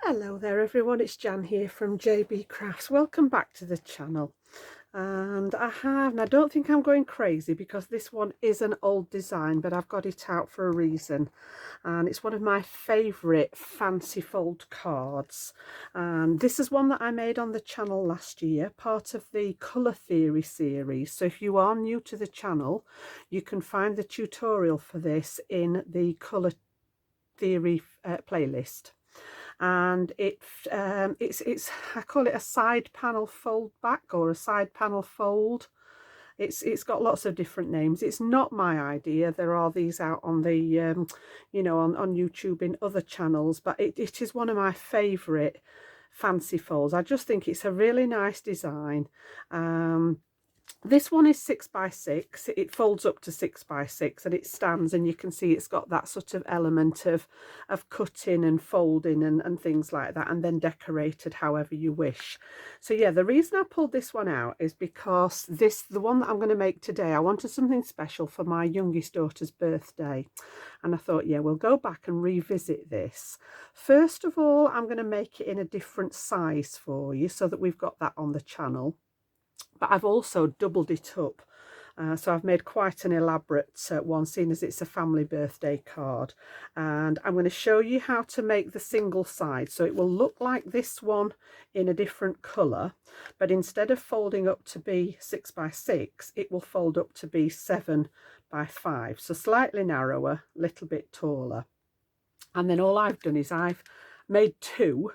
Hello there everyone, it's Jan here from JB Crafts. Welcome back to the channel. And I don't think I'm going crazy because this one is an old design, but I've got it out for a reason. And it's one of my favourite fancy fold cards. And this is one that I made on the channel last year, part of the Colour Theory series. So if you are new to the channel, you can find the tutorial for this in the Colour Theory playlist. And it's I call it a side panel fold back or a side panel fold. It's got lots of different names. It's not my idea. There are these out on the on YouTube in other channels, but it is one of my favorite fancy folds. I just think it's a really nice design. This one is 6x6. It folds up to 6x6 and it stands, and you can see it's got that sort of element of cutting and folding and things like that, and then decorated however you wish. So yeah, the reason I pulled this one out is because the one that I'm going to make today, I wanted something special for my youngest daughter's birthday, and I thought, yeah, we'll go back and revisit this. First of all, I'm going to make it in a different size for you so that we've got that on the channel. But I've also doubled it up. So I've made quite an elaborate one, seeing as it's a family birthday card. And I'm going to show you how to make the single side. So it will look like this one in a different colour. But instead of folding up to be 6x6, it will fold up to be 7x5. So slightly narrower, a little bit taller. And then all I've done is I've made two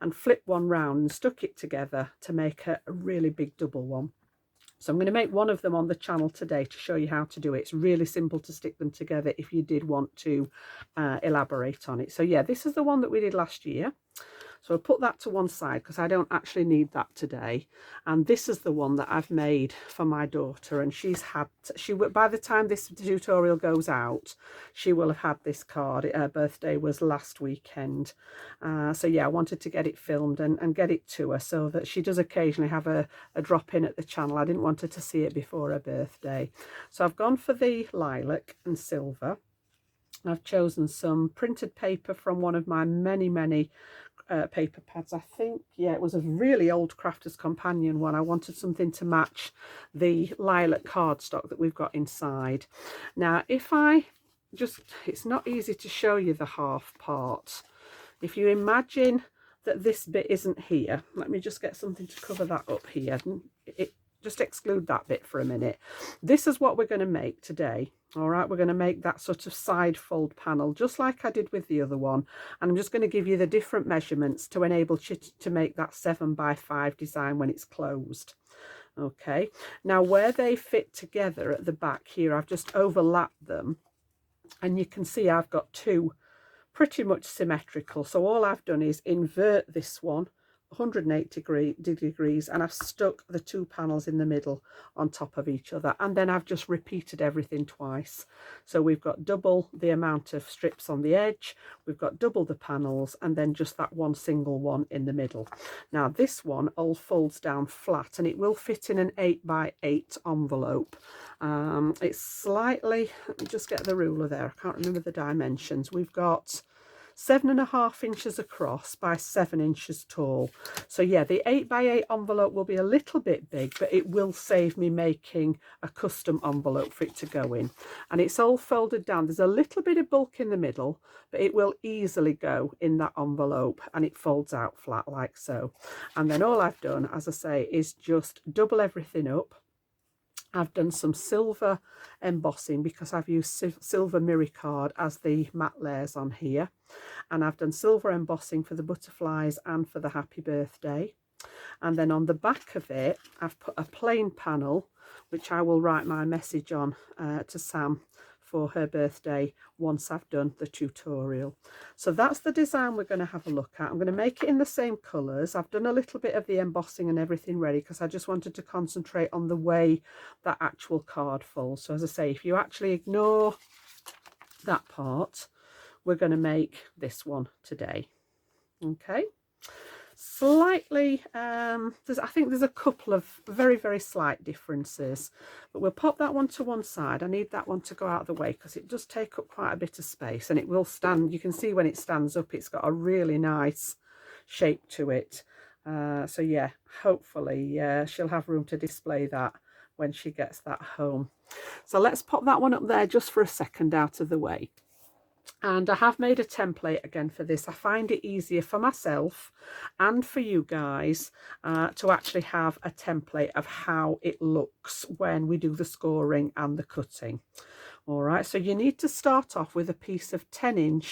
and flipped one round and stuck it together to make a really big double one. So I'm going to make one of them on the channel today to show you how to do it. It's really simple to stick them together if you did want to elaborate on it. So yeah, this is the one that we did last year. So I'll put that to one side because I don't actually need that today. And this is the one that I've made for my daughter, and by the time this tutorial goes out, she will have had this card. Her birthday was last weekend. So yeah, I wanted to get it filmed and get it to her so that she does occasionally have a drop in at the channel. I didn't want her to see it before her birthday. So I've gone for the lilac and silver. I've chosen some printed paper from one of my many paper pads. I think, yeah, it was a really old Crafter's Companion one. I wanted something to match the lilac cardstock that we've got inside. Now, it's not easy to show you the half part. If you imagine that this bit isn't here, let me just get something to cover that up here. Just exclude that bit for a minute. This is what we're going to make today. All right, we're going to make that sort of side fold panel just like I did with the other one, and I'm just going to give you the different measurements to enable you to make that 7x5 design when it's closed. Okay, now where they fit together at the back here, I've just overlapped them, and you can see I've got two pretty much symmetrical. So all I've done is invert this one 180 degrees, and I've stuck the two panels in the middle on top of each other, and then I've just repeated everything twice. So we've got double the amount of strips on the edge, we've got double the panels, and then just that one single one in the middle. Now this one all folds down flat, and it will fit in an 8x8 envelope. It's slightly, let me just get the ruler there, I can't remember the dimensions. We've got 7.5 inches across by 7 inches tall. So yeah, the 8x8 envelope will be a little bit big, but it will save me making a custom envelope for it to go in. And it's all folded down. There's a little bit of bulk in the middle, but it will easily go in that envelope, and it folds out flat like so. And then all I've done, as I say, is just double everything up. I've done some silver embossing because I've used silver mirror card as the matte layers on here, and I've done silver embossing for the butterflies and for the happy birthday. And then on the back of it, I've put a plain panel which I will write my message on to Sam for her birthday once I've done the tutorial. So that's the design we're going to have a look at. I'm going to make it in the same colours. I've done a little bit of the embossing and everything ready because I just wanted to concentrate on the way that actual card folds. So as I say, if you actually ignore that part, we're going to make this one today. Okay, slightly I think there's a couple of very slight differences, but we'll pop that one to one side. I need that one to go out of the way because it does take up quite a bit of space, and it will stand, you can see when it stands up, it's got a really nice shape to it. So yeah, hopefully she'll have room to display that when she gets that home. So let's pop that one up there just for a second out of the way. And I have made a template again for this. I find it easier for myself and for you guys to actually have a template of how it looks when we do the scoring and the cutting. All right, so you need to start off with a piece of 10"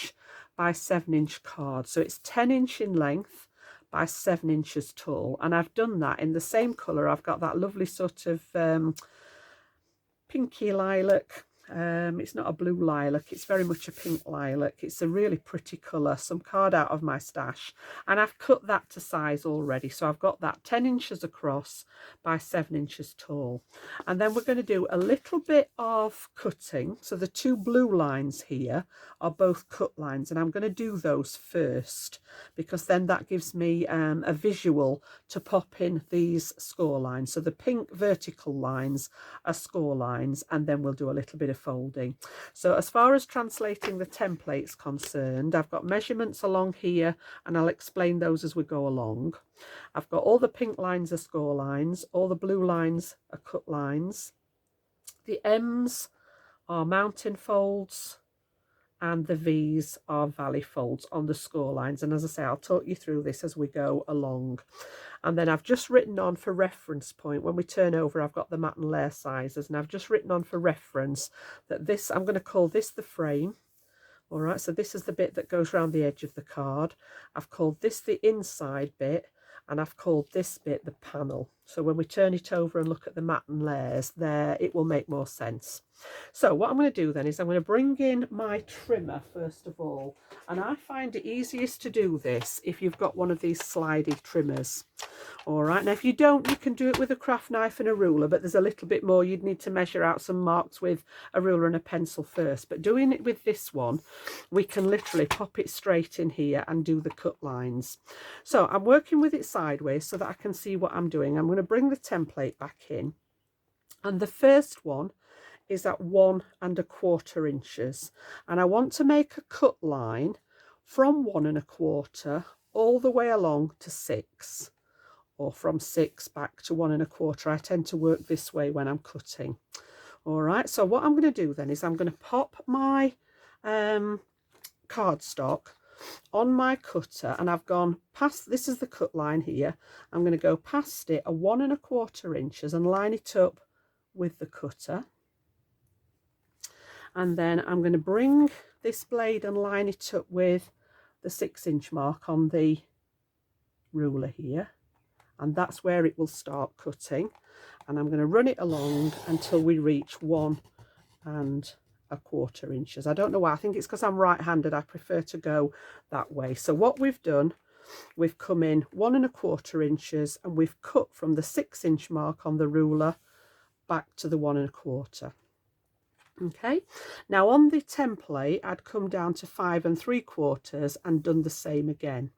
by 7" card. So it's 10" in length by 7" tall. And I've done that in the same colour. I've got that lovely sort of pinky lilac. It's not a blue lilac, it's very much a pink lilac. It's a really pretty colour, some card out of my stash, and I've cut that to size already. So I've got that 10 inches across by 7 inches tall. And then we're going to do a little bit of cutting. So the two blue lines here are both cut lines, and I'm going to do those first because then that gives me a visual to pop in these score lines. So the pink vertical lines are score lines, and then we'll do a little bit of folding. So as far as translating the template's concerned, I've got measurements along here, and I'll explain those as we go along. I've got all the pink lines are score lines, all the blue lines are cut lines, the M's are mountain folds, and the V's are valley folds on the score lines. And as I say, I'll talk you through this as we go along. And then I've just written on for reference point, when we turn over, I've got the mat and layer sizes, and I've just written on for reference that this, I'm going to call this the frame. All right, so this is the bit that goes around the edge of the card. I've called this the inside bit, and I've called this bit the panel. So when we turn it over and look at the mat and layers there, it will make more sense. So what I'm going to do then is I'm going to bring in my trimmer first of all, and I find it easiest to do this if you've got one of these slidey trimmers. All right, now if you don't, you can do it with a craft knife and a ruler, but there's a little bit more. You'd need to measure out some marks with a ruler and a pencil first. But doing it with this one, we can literally pop it straight in here and do the cut lines. So I'm working with it sideways so that I can see what I'm doing. I'm going to bring the template back in, and the first one is at 1 1/4 inches, and I want to make a cut line from 1 1/4 all the way along to 6, or from 6 back to 1 1/4. I tend to work this way when I'm cutting. All right, so what I'm going to do then is I'm going to pop my cardstock on my cutter, and I've gone past, this is the cut line here, I'm going to go past it a 1 1/4 inches and line it up with the cutter. And then I'm going to bring this blade and line it up with the 6" mark on the ruler here, and that's where it will start cutting. And I'm going to run it along until we reach 1 1/4 inches. I don't know why, I think it's because I'm right-handed, I prefer to go that way. So what we've done, we've come in 1 1/4 inches, and we've cut from the 6" mark on the ruler back to the 1 1/4. Okay, now on the template I'd come down to 5 3/4 and done the same again,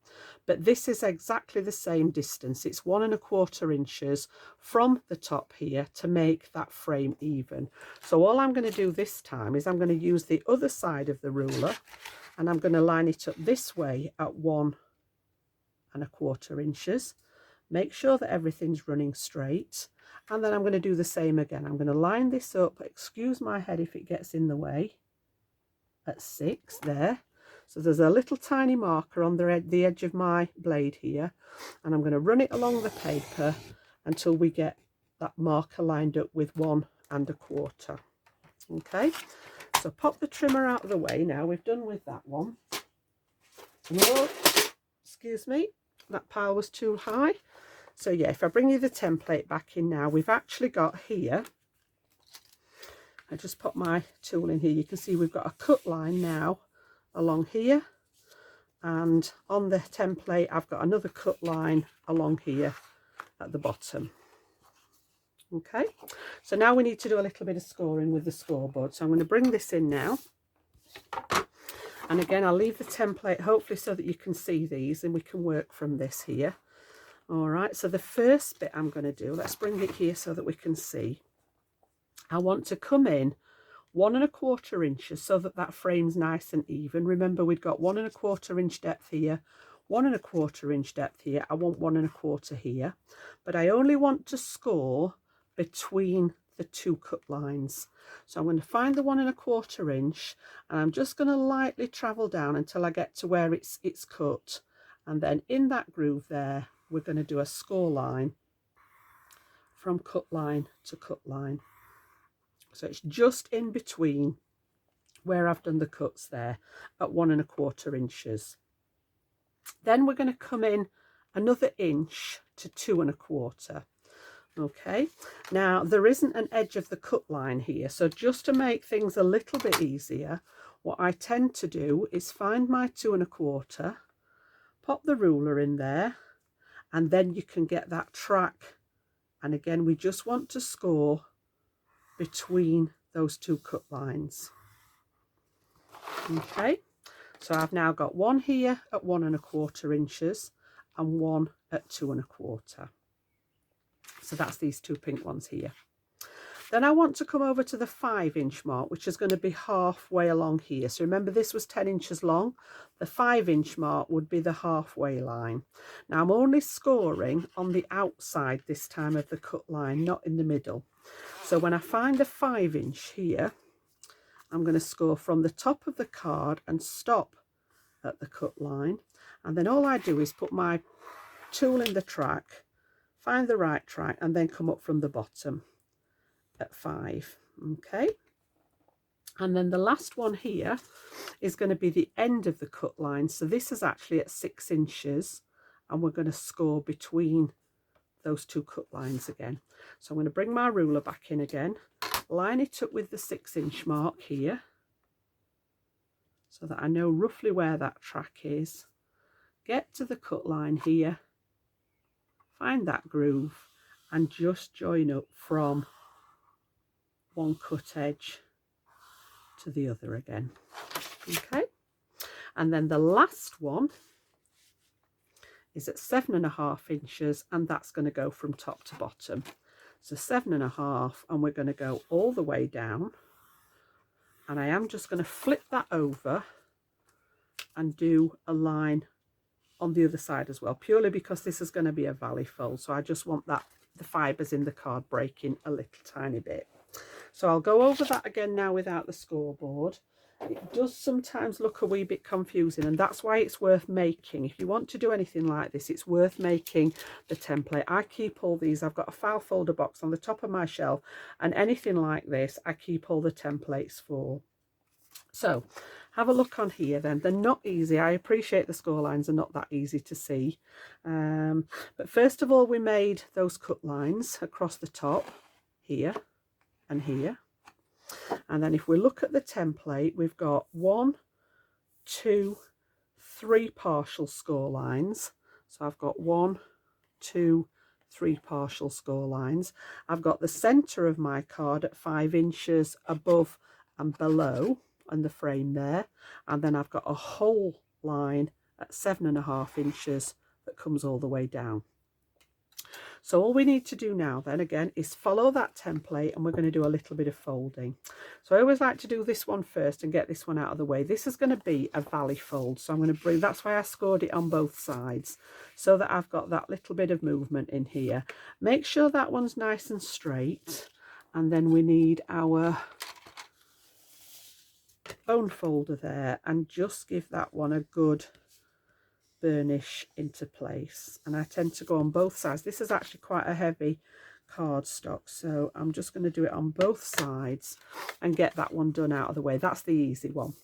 but this is exactly the same distance. It's 1 1/4 inches from the top here to make that frame even. So all I'm going to do this time is I'm going to use the other side of the ruler, and I'm going to line it up this way at 1 1/4 inches. Make sure that everything's running straight, and then I'm going to do the same again. I'm going to line this up, excuse my head if it gets in the way, at 6 there. So there's a little tiny marker on the edge of my blade here, and I'm going to run it along the paper until we get that marker lined up with 1 1/4. Okay, so pop the trimmer out of the way now. We've done with that one. Oh, excuse me, that pile was too high. So yeah, if I bring you the template back in now, we've actually got here, I just put my tool in here, you can see we've got a cut line now along here, and on the template I've got another cut line along here at the bottom. Okay, so now we need to do a little bit of scoring with the scoreboard. So I'm going to bring this in now, and again I'll leave the template hopefully so that you can see these and we can work from this here. All right, so the first bit I'm going to do, let's bring it here so that we can see. I want to come in 1 1/4 inches so that that frame's nice and even. Remember, we've got 1 1/4 inch depth here, 1¼ inch depth here. I want 1¼ here, but I only want to score between the two cut lines. So I'm going to find the 1¼ inch, and I'm just going to lightly travel down until I get to where it's cut, and then in that groove there we're going to do a score line from cut line to cut line. So it's just in between where I've done the cuts there at 1¼ inches. Then we're going to come in another inch to 2¼ Okay, now there isn't an edge of the cut line here, so just to make things a little bit easier, what I tend to do is find my 2¼ pop the ruler in there, and then you can get that track. And again, we just want to score between those two cut lines. Okay, so I've now got one here at 1¼ inches and one at 2¼ So that's these two pink ones here. Then I want to come over to the 5-inch mark, which is going to be halfway along here. So remember, this was 10 inches long. The 5-inch mark would be the halfway line. Now I'm only scoring on the outside this time of the cut line, not in the middle. So when I find the 5-inch here, I'm going to score from the top of the card and stop at the cut line. And then all I do is put my tool in the track, find the right track, and then come up from the bottom at 5. Okay, and then the last one here is going to be the end of the cut line. So this is actually at 6 inches, and we're going to score between those two cut lines again. So I'm going to bring my ruler back in again, line it up with the 6-inch mark here so that I know roughly where that track is, get to the cut line here, find that groove, and just join up from one cut edge to the other again. Okay, and then the last one is at 7½ inches, and that's going to go from top to bottom. So 7½, and we're going to go all the way down, and I am just going to flip that over and do a line on the other side as well, purely because this is going to be a valley fold. So I just want that the fibres in the card breaking a little tiny bit. So I'll go over that again now without the scoreboard. It does sometimes look a wee bit confusing, and that's why it's worth making. If you want to do anything like this, it's worth making the template. I keep all these. I've got a file folder box on the top of my shelf, and anything like this I keep all the templates for. So have a look on here then. They're not easy. I appreciate the score lines are not that easy to see. But first of all, we made those cut lines across the top here and here. And then if we look at the template, we've got 1, 2, 3 partial score lines. So I've got 1, 2, 3 partial score lines. I've got the center of my card at 5 inches above and below and the frame there, and then I've got a whole line at 7½ inches that comes all the way down. So all we need to do now then again is follow that template, and we're going to do a little bit of folding. So I always like to do this one first and get this one out of the way. This is going to be a valley fold, so I'm going to bring, that's why I scored it on both sides, so that I've got that little bit of movement in here. Make sure that one's nice and straight, and then we need our bone folder there, and just give that one a good burnish into place. And I tend to go on both sides. This is actually quite a heavy cardstock, so I'm just going to do it on both sides and get that one done out of the way. That's the easy one.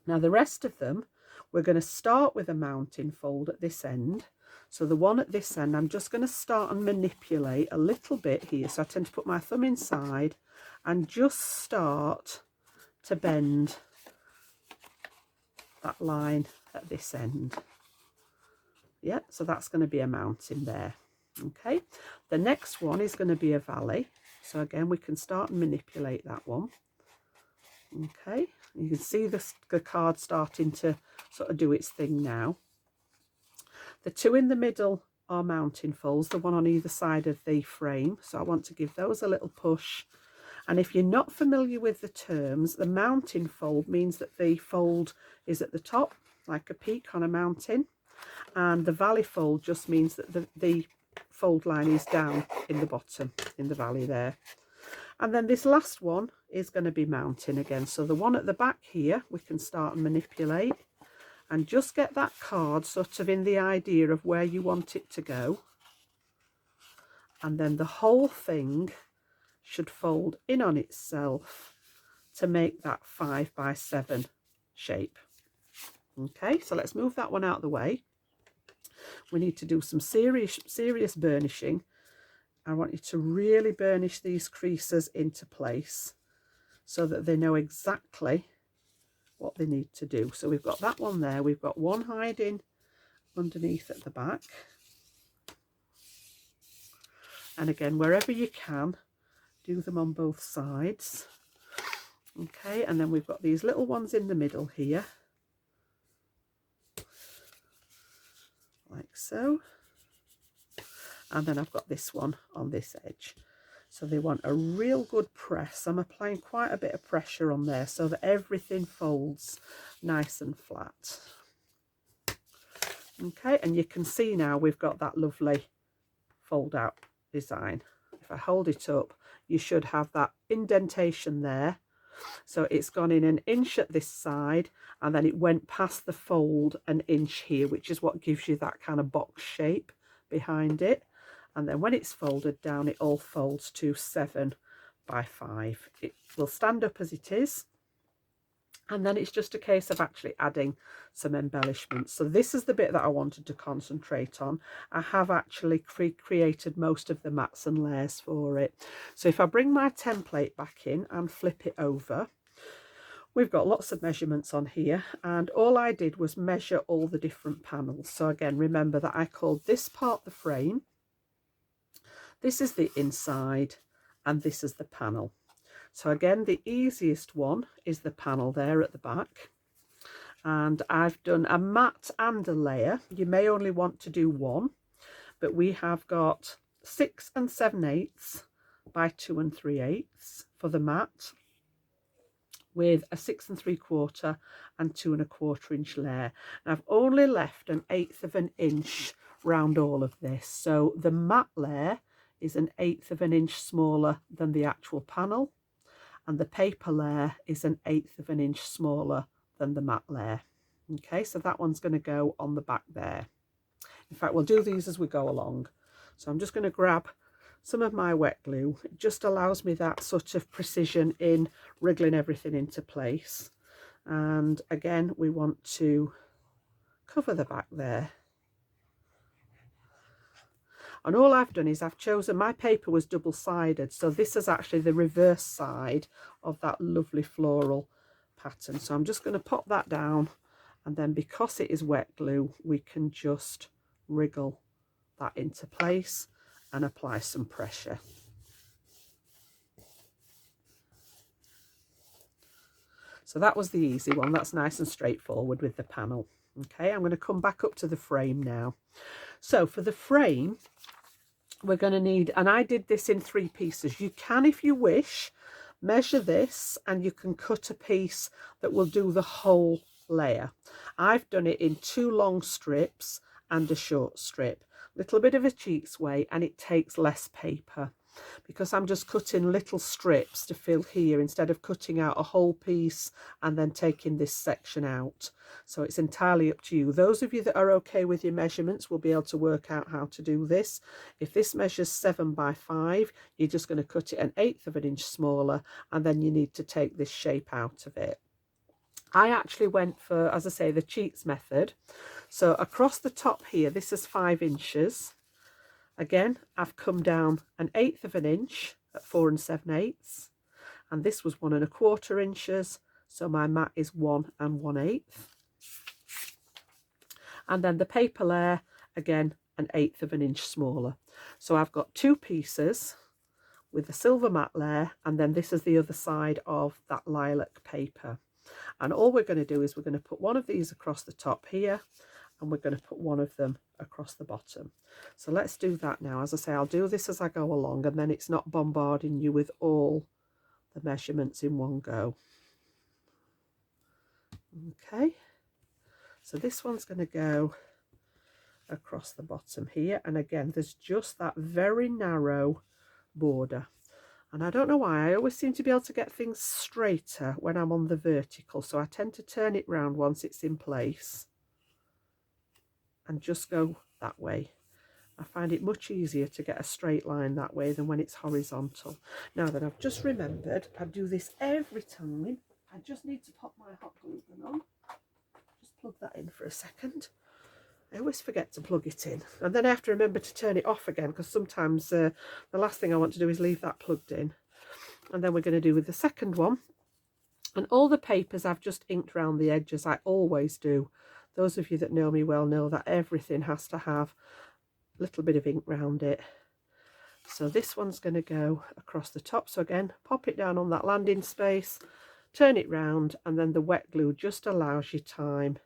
Now the rest of them, we're going to start with a mounting fold at this end. So the one at this end, I'm just going to start and manipulate a little bit here. So I tend to put my thumb inside and just start to bend that line at this end. Yeah, so that's going to be a mountain there. Okay, the next one is going to be a valley. So again, we can start and manipulate that one. Okay, you can see the card starting to sort of do its thing now. The two in the middle are mounting folds, the one on either side of the frame. So I want to give those a little push. And if you're not familiar with the terms, the mounting fold means that the fold is at the top, like a peak on a mountain. and the valley fold just means that the fold line is down in the bottom, in the valley there. And then this last one is going to be mounting again. So the one at the back here, we can start and manipulate and just get that card sort of in the idea of where you want it to go. And then the whole thing should fold in on itself to make that 5 by 7 shape. Okay, so let's move that one out of the way. We need to do some serious burnishing. I want you to really burnish these creases into place so that they know exactly what they need to do. So we've got that one there. We've got one hiding underneath at the back. And again, wherever you can, do them on both sides. Okay, and then we've got these little ones in the middle here. Like so. And then I've got this one on this edge. So they want a real good press. I'm applying quite a bit of pressure on there so that everything folds nice and flat. Okay, and you can see now we've got that lovely fold out design. If I hold it up, you should have that indentation there. So it's gone in an inch at this side, and then it went past the fold an inch here, which is what gives you that kind of box shape behind it. And then when it's folded down, it all folds to 7 by 5. It will stand up as it is. And then it's just a case of actually adding some embellishments. So this is the bit that I wanted to concentrate on. I have actually created most of the mats and layers for it. So if I bring my template back in and flip it over, we've got lots of measurements on here, and all I did was measure all the different panels. So again, remember that I called this part the frame. This is the inside, and this is the panel. So again, the easiest one is the panel there at the back. And I've done a mat and a layer. You may only want to do one, but we have got 6 7/8 by 2 3/8 for the mat, with a 6 3/4 and 2 1/4 inch layer. And I've only left 1/8 of an inch round all of this. So the mat layer is 1/8 of an inch smaller than the actual panel, and the paper layer is 1/8 of an inch smaller than the matte layer. Okay, so that one's going to go on the back there. In fact, we'll do these as we go along. So I'm just going to grab some of my wet glue. It just allows me that sort of precision in wriggling everything into place. And again, we want to cover the back there. And all I've done is I've chosen, my paper was double-sided, so this is actually the reverse side of that lovely floral pattern. So I'm just going to pop that down, and then because it is wet glue, we can just wriggle that into place and apply some pressure. So that was the easy one. That's nice and straightforward with the panel. Okay, I'm going to come back up to the frame now. So for the frame, we're going to need, and I did this in 3 pieces. You can, if you wish, measure this and you can cut a piece that will do the whole layer. I've done it in 2 long strips and a short strip. Little bit of a cheats way, and it takes less paper because I'm just cutting little strips to fill here instead of cutting out a whole piece and then taking this section out. So it's entirely up to you. Those of you that are okay with your measurements will be able to work out how to do this. If this measures 7 by 5, you're just going to cut it 1/8 of an inch smaller, and then you need to take this shape out of it. I actually went for, as I say, the cheats method. So across the top here, this is 5 inches. Again, I've come down 1/8 of an inch at 4 7/8, and this was 1 1/4 inches, so my mat is 1 1/8. And then the paper layer, again, 1/8 of an inch smaller. So I've got 2 pieces with the silver matte layer, and then this is the other side of that lilac paper. And all we're going to do is we're going to put one of these across the top here, and we're going to put one of them across the bottom. So let's do that now. As I say, I'll do this as I go along, and then it's not bombarding you with all the measurements in one go. Okay, so this one's going to go across the bottom here. And again, there's just that very narrow border. And I don't know why, I always seem to be able to get things straighter when I'm on the vertical. So I tend to turn it round once it's in place and just go that way. I find it much easier to get a straight line that way than when it's horizontal. Now that I've just remembered, I do this every time. I just need to pop my hot glue gun on. Just plug that in for a second. I always forget to plug it in, and then I have to remember to turn it off again, because sometimes the last thing I want to do is leave that plugged in. And then we're going to do with the second one. And all the papers I've just inked around the edges, I always do. Those of you that know me well know that everything has to have a little bit of ink round it. So this one's going to go across the top. So again, pop it down on that landing space, turn it round, and then the wet glue just allows you time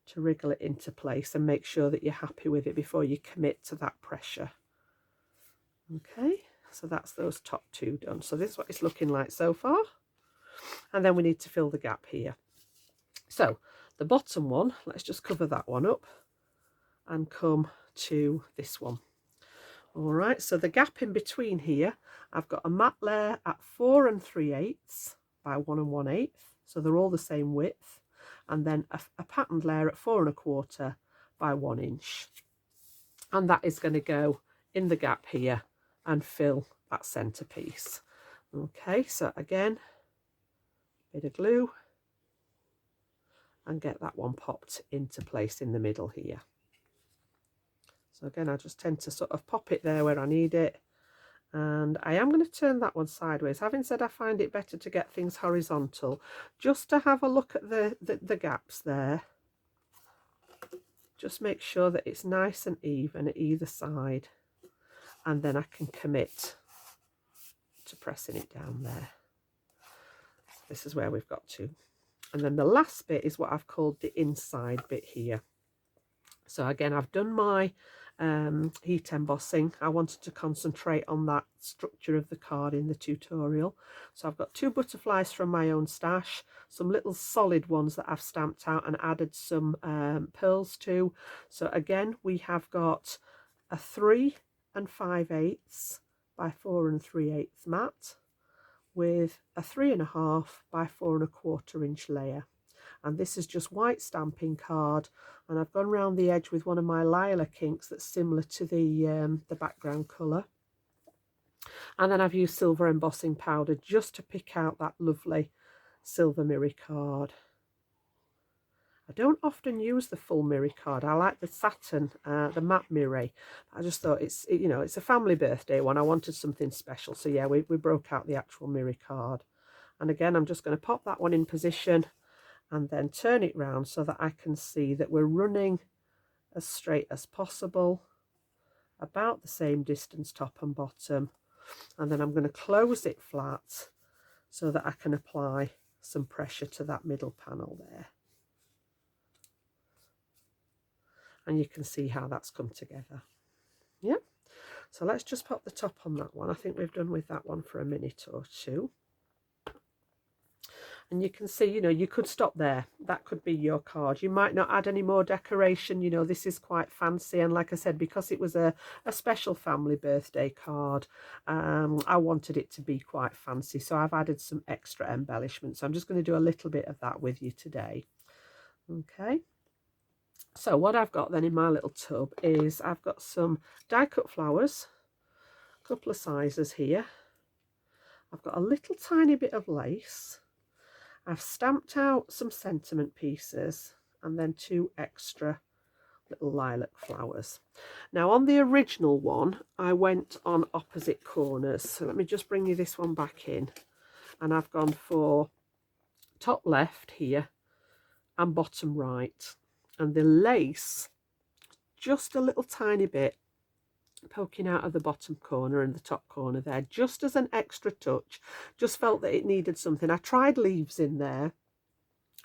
to wriggle it into place and make sure that you're happy with it before you commit to that pressure. Okay, so that's those top two done. So this is what it's looking like so far. And then we need to fill the gap here. So the bottom one, let's just cover that one up and come to this one. All right, so the gap in between here, I've got a matte layer at 4 3/8 by 1 1/8, so they're all the same width, and then a patterned layer at 4 1/4 by 1 inch, and that is going to go in the gap here and fill that centerpiece. Okay, so again, bit of glue and get that one popped into place in the middle here. So again, I just tend to sort of pop it there where I need it. And I am going to turn that one sideways. Having said I find it better to get things horizontal, just to have a look at the gaps there. Just make sure that it's nice and even at either side. And then I can commit to pressing it down there. This is where we've got to. And then the last bit is what I've called the inside bit here. So again, I've done my heat embossing. I wanted to concentrate on that structure of the card in the tutorial. So I've got 2 butterflies from my own stash, some little solid ones that I've stamped out and added some pearls to. So again, we have got a 3 5/8 by 4 3/8 mat with a 3 1/2 by 4 1/4 inch layer. And this is just white stamping card, and I've gone around the edge with one of my lilac inks that's similar to the background colour. And then I've used silver embossing powder just to pick out that lovely silver mirror card. I don't often use the full mirror card. I like the satin, the matte mirror. I just thought it's a family birthday one. I wanted something special, so yeah, we broke out the actual mirror card. And again, I'm just going to pop that one in position and then turn it round so that I can see that we're running as straight as possible, about the same distance top and bottom. And then I'm going to close it flat so that I can apply some pressure to that middle panel there. And you can see how that's come together. Yeah, so let's just pop the top on that one. I think we've done with that one for a minute or two. And you can see, you could stop there. That could be your card. You might not add any more decoration. This is quite fancy. And like I said, because it was a special family birthday card, I wanted it to be quite fancy. So I've added some extra embellishments. So I'm just going to do a little bit of that with you today. Okay. So what I've got then in my little tub is I've got some die cut flowers, a couple of sizes here. I've got a little tiny bit of lace. I've stamped out some sentiment pieces and then 2 extra little lilac flowers. Now on the original one, I went on opposite corners. So let me just bring you this one back in. And I've gone for top left here and bottom right. And the lace, just a little tiny bit poking out of the bottom corner and the top corner there, just as an extra touch. Just felt that it needed something. I tried leaves in there,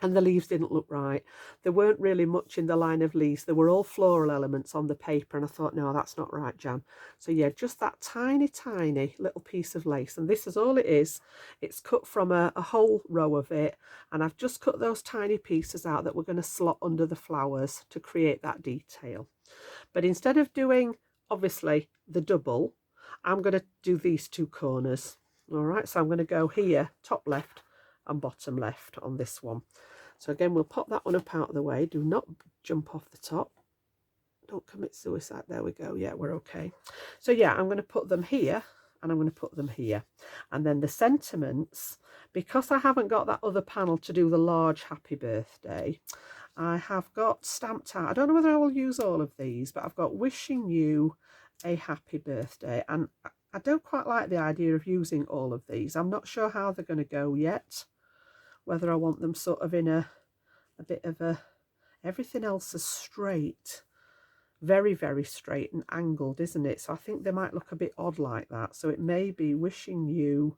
and the leaves didn't look right. There weren't really much in the line of leaves. They were all floral elements on the paper, and I thought, no, that's not right, Jan. So yeah, just that tiny, tiny little piece of lace, and this is all it is. It's cut from a whole row of it, and I've just cut those tiny pieces out that we're going to slot under the flowers to create that detail. But instead of doing, obviously, the double, I'm going to do these two corners. All right, so I'm going to go here, top left and bottom left on this one. So again, we'll pop that one up out of the way. Do not jump off the top. Don't commit suicide. There we go. Yeah, we're okay. So yeah, I'm going to put them here and I'm going to put them here. And then the sentiments, because I haven't got that other panel to do the large happy birthday, I have got stamped out. I don't know whether I will use all of these, but I've got wishing you a happy birthday. And I don't quite like the idea of using all of these. I'm not sure how they're going to go yet. Whether I want them sort of in a bit of a, everything else is straight, very, very straight and angled, isn't it? So I think they might look a bit odd like that. So it may be wishing you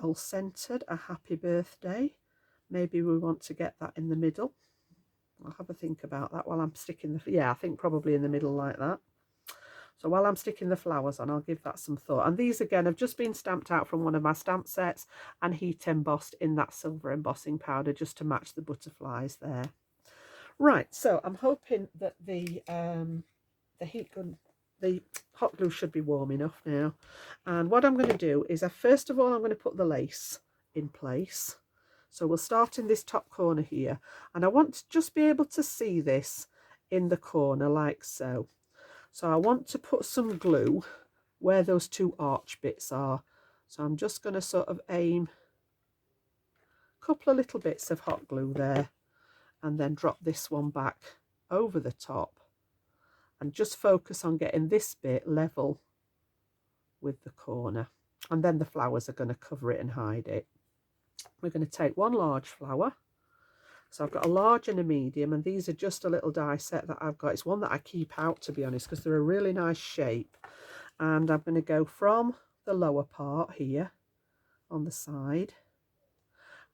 all centered a happy birthday. Maybe we want to get that in the middle. I'll have a think about that while I'm sticking the, yeah, I think probably in the middle like that. So while I'm sticking the flowers on, I'll give that some thought. And these, again, have just been stamped out from one of my stamp sets and heat embossed in that silver embossing powder just to match the butterflies there. Right, so I'm hoping that the heat gun, the hot glue should be warm enough now. And what I'm going to do is, first of all, I'm going to put the lace in place. So we'll start in this top corner here. And I want to just be able to see this in the corner like so. So I want to put some glue where those two arch bits are. So I'm just going to sort of aim a couple of little bits of hot glue there and then drop this one back over the top and just focus on getting this bit level with the corner. And then the flowers are going to cover it and hide it. We're going to take one large flower. So I've got a large and a medium, and these are just a little die set that I've got. It's one that I keep out, to be honest, because they're a really nice shape. And I'm going to go from the lower part here on the side,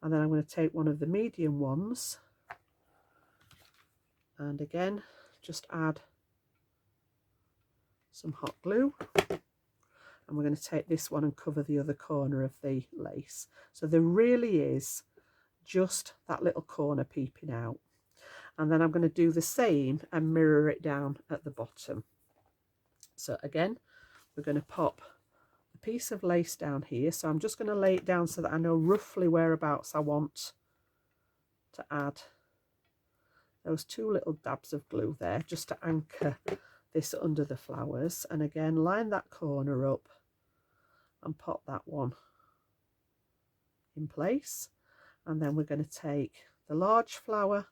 and then I'm going to take one of the medium ones, and again just add some hot glue, and we're going to take this one and cover the other corner of the lace. So there really is just that little corner peeping out. And then I'm going to do the same and mirror it down at the bottom. So again, we're going to pop a piece of lace down here. So I'm just going to lay it down so that I know roughly whereabouts I want to add those two little dabs of glue there, just to anchor this under the flowers. And again, line that corner up and pop that one in place. And then we're going to take the large flower,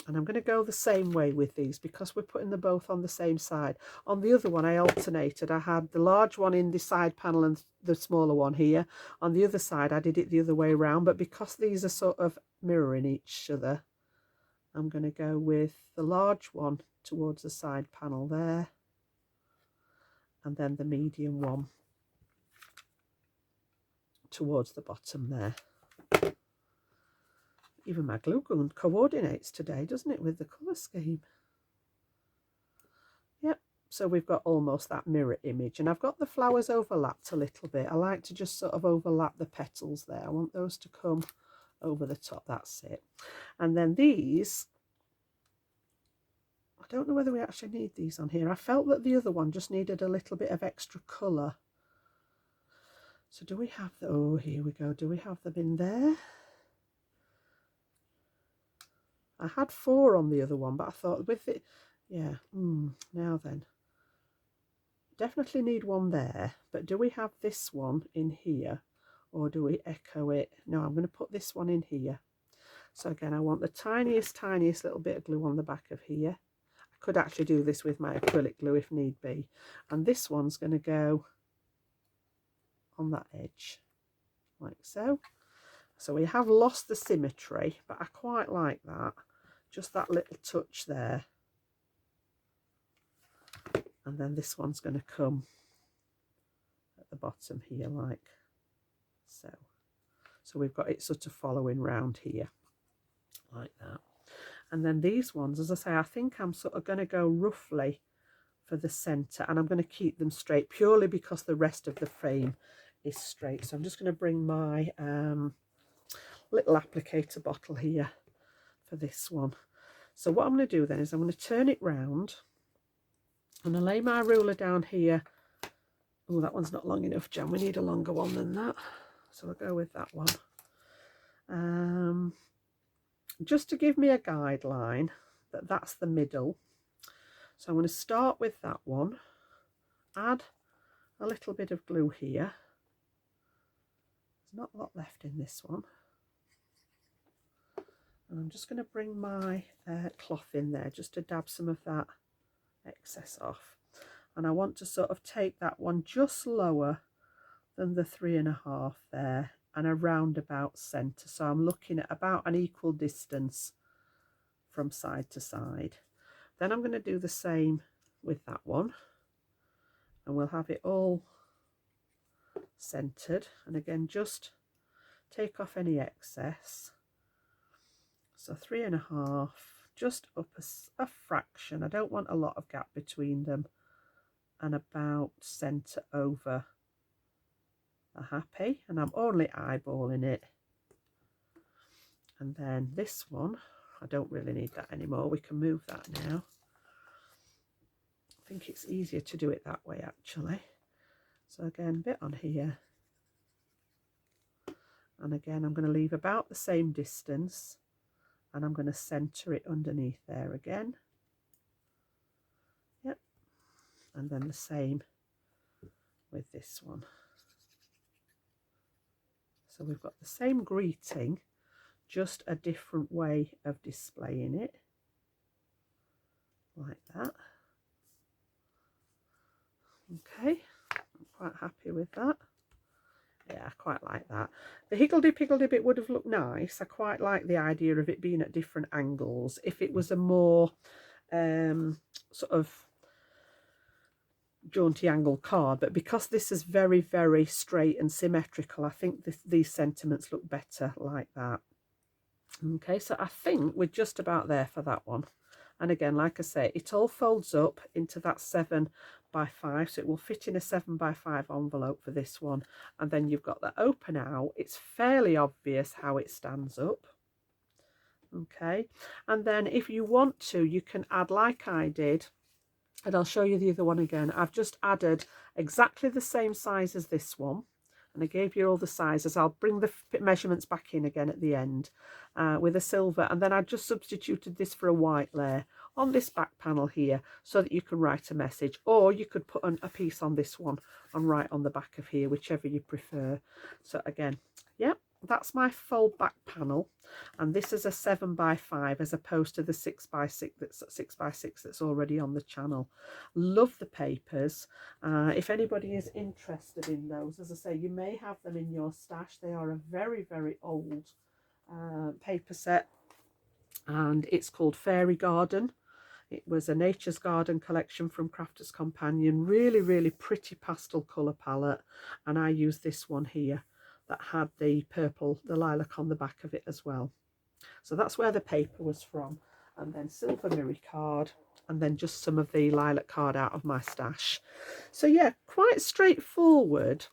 and I'm going to go the same way with these because we're putting them both on the same side. On the other one, I alternated. I had the large one in the side panel and the smaller one here. On the other side, I did it the other way around, but because these are sort of mirroring each other, I'm going to go with the large one towards the side panel there, and then the medium one towards the bottom there. Even my glue gun coordinates today, doesn't it, with the colour scheme? Yep, so we've got almost that mirror image, and I've got the flowers overlapped a little bit. I like to just sort of overlap the petals there. I want those to come over the top, that's it. And then these, I don't know whether we actually need these on here. I felt that the other one just needed a little bit of extra colour. So do we have the, oh, here we go. Do we have them in there? I had 4 on the other one, but I thought with it, yeah, now then. Definitely need one there, but do we have this one in here, or do we echo it? No, I'm going to put this one in here. So again, I want the tiniest little bit of glue on the back of here. I could actually do this with my acrylic glue if need be. And this one's going to go on that edge, like so. So we have lost the symmetry, but I quite like that. Just that little touch there. And then this one's going to come at the bottom here like so. So we've got it sort of following round here like that. And then these ones, as I say, I think I'm sort of going to go roughly for the centre, and I'm going to keep them straight purely because the rest of the frame is straight. So I'm just going to bring my little applicator bottle here for this one. So what I'm going to do then is I'm going to turn it round. I'm going to lay my ruler down here. Oh, that one's not long enough, Jan. We need a longer one than that. So I'll go with that one. Just to give me a guideline that that's the middle. So I'm going to start with that one, add a little bit of glue here. There's not a lot left in this one. And I'm just going to bring my cloth in there just to dab some of that excess off. And I want to sort of take that one just lower than the 3.5 there and around about centre. So I'm looking at about an equal distance from side to side. Then I'm going to do the same with that one, and we'll have it all centered. And again, just take off any excess. So 3.5, just up a fraction. I don't want a lot of gap between them, and about center over a happy. And I'm only eyeballing it. And then this one, I don't really need that anymore. We can move that now. I think it's easier to do it that way actually. So again, bit on here. And again, I'm going to leave about the same distance, and I'm going to center it underneath there again. Yep. And then the same with this one. So we've got the same greeting, just a different way of displaying it, like that. Okay, I'm quite happy with that. Yeah, I quite like that. The higgledy-piggledy bit would have looked nice. I quite like the idea of it being at different angles. If it was a more sort of jaunty angle card, but because this is very, very straight and symmetrical, I think these sentiments look better like that. Okay, so I think we're just about there for that one. And again, like I say, it all folds up into that 7x5, so it will fit in a 7x5 envelope for this one. And then you've got the open out. It's fairly obvious how it stands up. Okay, and then if you want to, you can add, like I did, and I'll show you the other one again. I've just added exactly the same size as this one, and I gave you all the sizes. I'll bring the measurements back in again at the end with a silver, and then I just substituted this for a white layer on this back panel here so that you can write a message, or you could put a piece on this one and write on the back of here, whichever you prefer. So again, yeah, that's my fold back panel, and this is a 7x5 as opposed to the 6x6 that's already on the channel. Love the papers. If anybody is interested in those, as I say, you may have them in your stash. They are a very, very old paper set, and it's called Fairy Garden. It was a Nature's Garden collection from Crafter's Companion. Really, really pretty pastel colour palette, and I used this one here that had the purple, the lilac on the back of it as well. So that's where the paper was from. And then silver mirror card, and then just some of the lilac card out of my stash. So yeah, quite straightforward.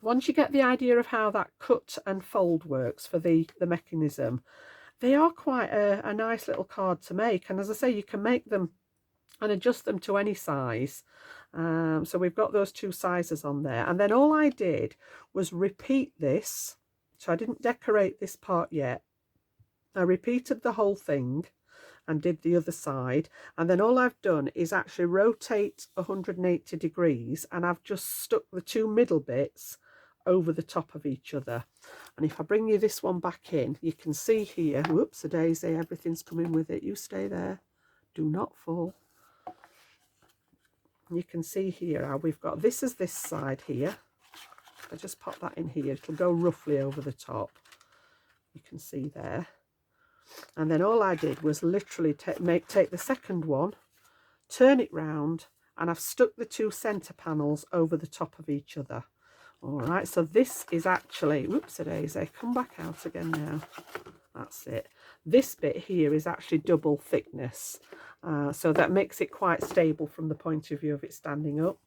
Once you get the idea of how that cut and fold works for the mechanism, they are quite a nice little card to make. And as I say, you can make them and adjust them to any size. So we've got those two sizes on there. And then all I did was repeat this. So I didn't decorate this part yet. I repeated the whole thing and did the other side. And then all I've done is actually rotate 180 degrees, and I've just stuck the two middle bits over the top of each other. And if I bring you this one back in, you can see here, whoops, a daisy, everything's coming with it. You stay there. Do not fall. You can see here how we've got, this is this side here. I just pop that in here. It'll go roughly over the top. You can see there. And then all I did was literally take the second one, turn it round, and I've stuck the two centre panels over the top of each other. All right, so this is actually, whoops a daisy, come back out again now. That's it. This bit here is actually double thickness. So that makes it quite stable from the point of view of it standing up.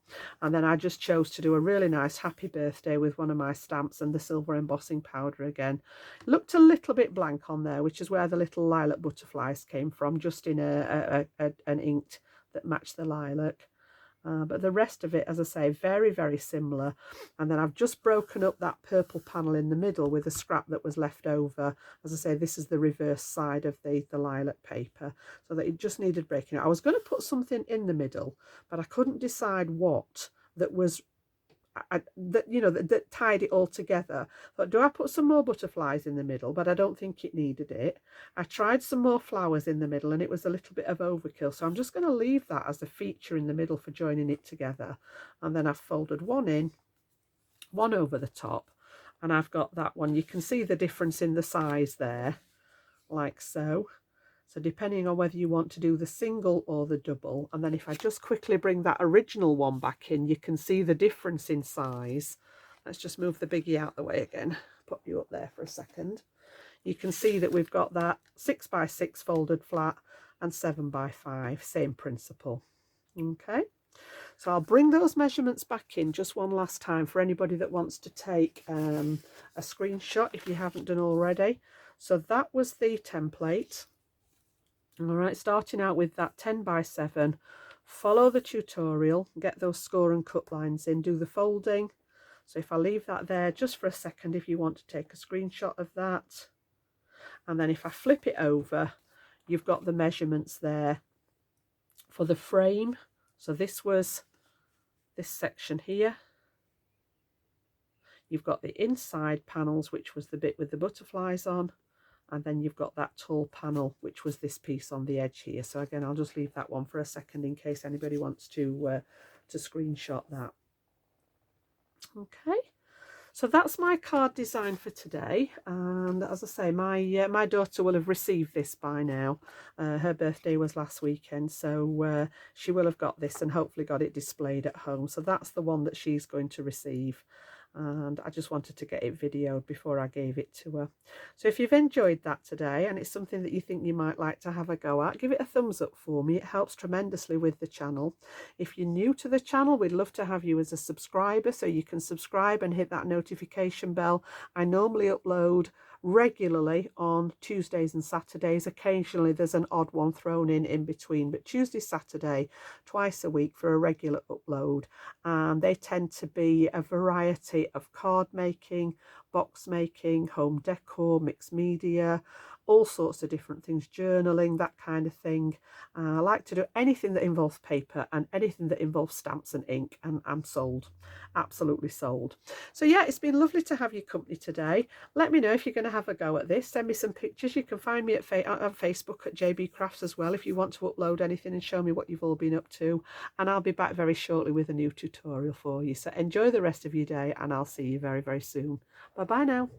And then I just chose to do a really nice happy birthday with one of my stamps and the silver embossing powder again. Looked a little bit blank on there, which is where the little lilac butterflies came from, just in an inked that matched the lilac. But the rest of it, as I say, very, very similar. And then I've just broken up that purple panel in the middle with a scrap that was left over. As I say, this is the reverse side of the lilac paper, so that it just needed breaking up. I was going to put something in the middle, but I couldn't decide what that was that tied it all together. But do I put some more butterflies in the middle? But I don't think it needed it. I tried some more flowers in the middle and it was a little bit of overkill, so I'm just going to leave that as a feature in the middle for joining it together. And then I've folded one in, one over the top, and I've got that one. You can see the difference in the size there, like so. So depending on whether you want to do the single or the double, and then if I just quickly bring that original one back in, you can see the difference in size. Let's just move the biggie out the way again, put you up there for a second. You can see that we've got that 6x6 folded flat and 7x5, same principle. Okay, so I'll bring those measurements back in just one last time for anybody that wants to take a screenshot if you haven't done already. So that was the template. All right, starting out with that 10x7, follow the tutorial, get those score and cut lines in, do the folding. So if I leave that there just for a second, if you want to take a screenshot of that, and then if I flip it over, you've got the measurements there for the frame. So this was this section here. You've got the inside panels, which was the bit with the butterflies on. And then you've got that tall panel, which was this piece on the edge here. So again, I'll just leave that one for a second in case anybody wants to screenshot that. Okay, so that's my card design for today. And as I say, my daughter will have received this by now. Her birthday was last weekend, so she will have got this and hopefully got it displayed at home. So that's the one that she's going to receive. And I just wanted to get it videoed before I gave it to her. So if you've enjoyed that today and it's something that you think you might like to have a go at, give it a thumbs up for me. It helps tremendously with the channel. If you're new to the channel, we'd love to have you as a subscriber, so you can subscribe and hit that notification bell. I normally upload regularly on Tuesdays and Saturdays. Occasionally there's an odd one thrown in between, but Tuesday, Saturday, twice a week for a regular upload. And they tend to be a variety of card making, box making, home decor, mixed media, all sorts of different things, journaling, that kind of thing. I like to do anything that involves paper and anything that involves stamps and ink, and I'm sold, absolutely sold. So yeah, it's been lovely to have your company today. Let me know if you're going to have a go at this. Send me some pictures. You can find me on Facebook at JB Crafts as well if you want to upload anything and show me what you've all been up to. And I'll be back very shortly with a new tutorial for you. So enjoy the rest of your day and I'll see you very, very soon. Bye bye now.